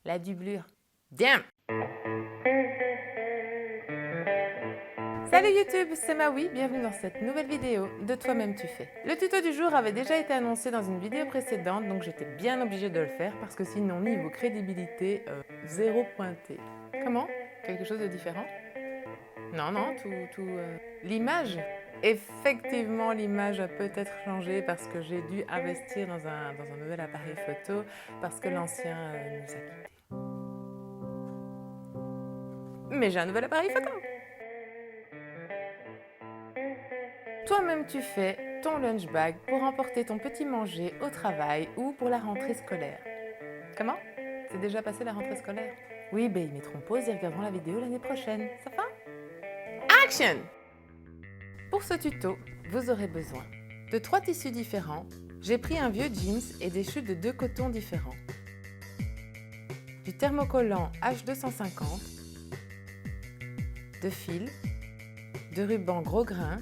La doublure. Damn! Salut YouTube, c'est Maui, bienvenue dans cette nouvelle vidéo de Toi-même tu fais. Le tuto du jour avait déjà été annoncé dans une vidéo précédente, donc j'étais bien obligée de le faire parce que sinon niveau crédibilité, zéro pointé. Comment? Quelque chose de différent? Non, L'image? Effectivement, l'image a peut-être changé parce que j'ai dû investir dans un nouvel appareil photo parce que l'ancien nous a quittés. Mais j'ai un nouvel appareil photo! Toi-même tu fais ton lunch bag pour emporter ton petit manger au travail ou pour la rentrée scolaire. Comment? C'est déjà passé la rentrée scolaire? Oui, ben ils mettront pause et regarderont la vidéo l'année prochaine. Ça va? Action! Pour ce tuto, vous aurez besoin de 3 tissus différents. J'ai pris un vieux jeans et des chutes de 2 cotons différents. Du thermocollant H250, de fil, de ruban gros grain,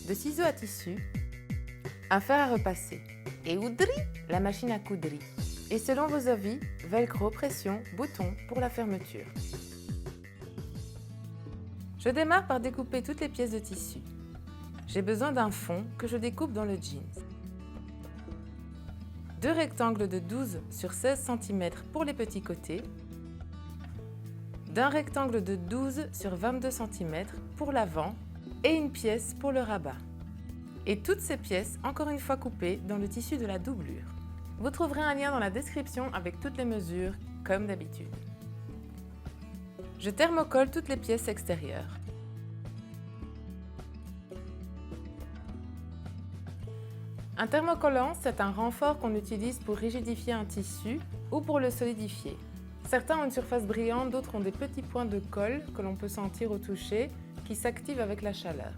de ciseaux à tissu, un fer à repasser et oudri, la machine à coudri. Et selon vos envies, velcro, pression, bouton pour la fermeture. Je démarre par découper toutes les pièces de tissu. J'ai besoin d'un fond que je découpe dans le jeans. 2 rectangles de 12 sur 16 cm pour les petits côtés, d'un rectangle de 12 sur 22 cm pour l'avant et une pièce pour le rabat. Et toutes ces pièces, encore une fois coupées dans le tissu de la doublure. Vous trouverez un lien dans la description avec toutes les mesures, comme d'habitude. Je thermocolle toutes les pièces extérieures. Un thermocollant, c'est un renfort qu'on utilise pour rigidifier un tissu ou pour le solidifier. Certains ont une surface brillante, d'autres ont des petits points de colle que l'on peut sentir au toucher, qui s'activent avec la chaleur.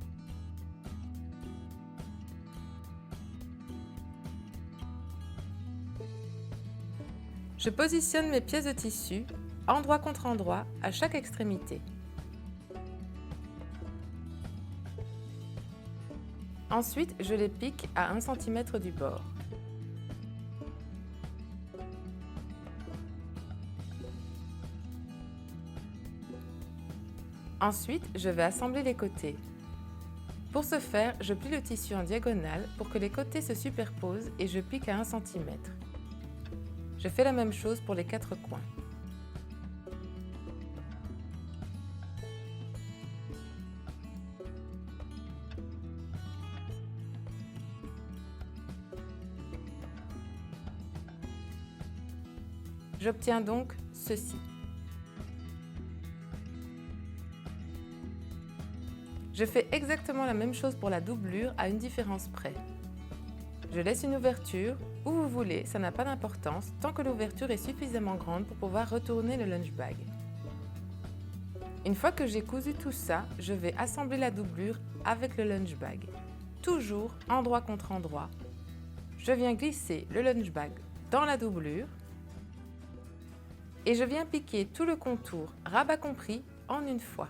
Je positionne mes pièces de tissu, endroit contre endroit, à chaque extrémité. Ensuite, je les pique à 1 cm du bord. Ensuite, je vais assembler les côtés. Pour ce faire, je plie le tissu en diagonale pour que les côtés se superposent et je pique à 1 cm. Je fais la même chose pour les 4 coins. J'obtiens donc ceci. Je fais exactement la même chose pour la doublure à une différence près. Je laisse une ouverture, où vous voulez, ça n'a pas d'importance, tant que l'ouverture est suffisamment grande pour pouvoir retourner le lunch bag. Une fois que j'ai cousu tout ça, je vais assembler la doublure avec le lunch bag. Toujours endroit contre endroit. Je viens glisser le lunch bag dans la doublure et je viens piquer tout le contour, rabat compris, en une fois.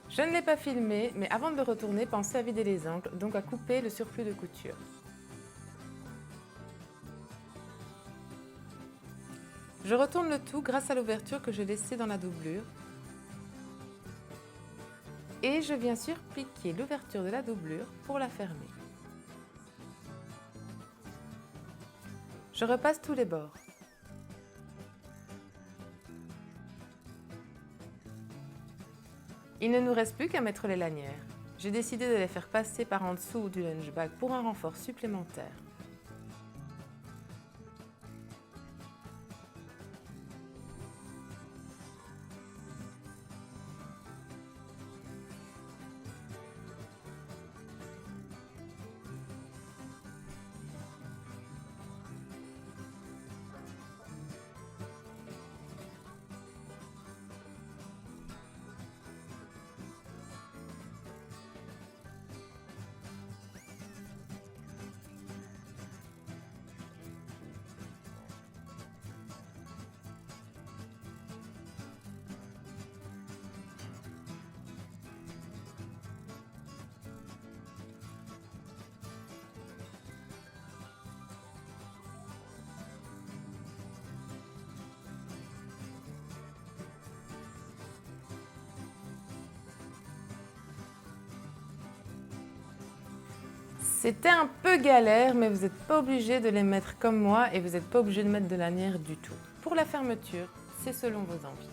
Je ne l'ai pas filmé, mais avant de le retourner, pensez à vider les angles, donc à couper le surplus de couture. Je retourne le tout grâce à l'ouverture que j'ai laissée dans la doublure. Et je viens surpiquer l'ouverture de la doublure pour la fermer. Je repasse tous les bords. Il ne nous reste plus qu'à mettre les lanières. J'ai décidé de les faire passer par en dessous du lunch bag pour un renfort supplémentaire. C'était un peu galère, mais vous n'êtes pas obligé de les mettre comme moi et vous n'êtes pas obligé de mettre de lanière du tout. Pour la fermeture, c'est selon vos envies.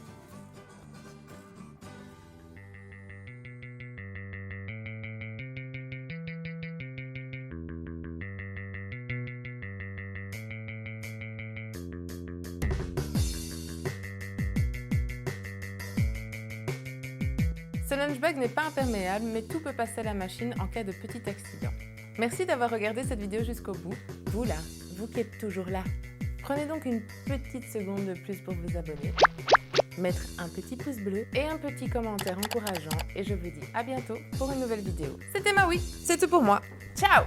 Ce lunch bag n'est pas imperméable, mais tout peut passer à la machine en cas de petit accident. Merci d'avoir regardé cette vidéo jusqu'au bout. Vous là, vous qui êtes toujours là. Prenez donc une petite seconde de plus pour vous abonner, mettre un petit pouce bleu et un petit commentaire encourageant. Et je vous dis à bientôt pour une nouvelle vidéo. C'était Maui, c'est tout pour moi. Ciao!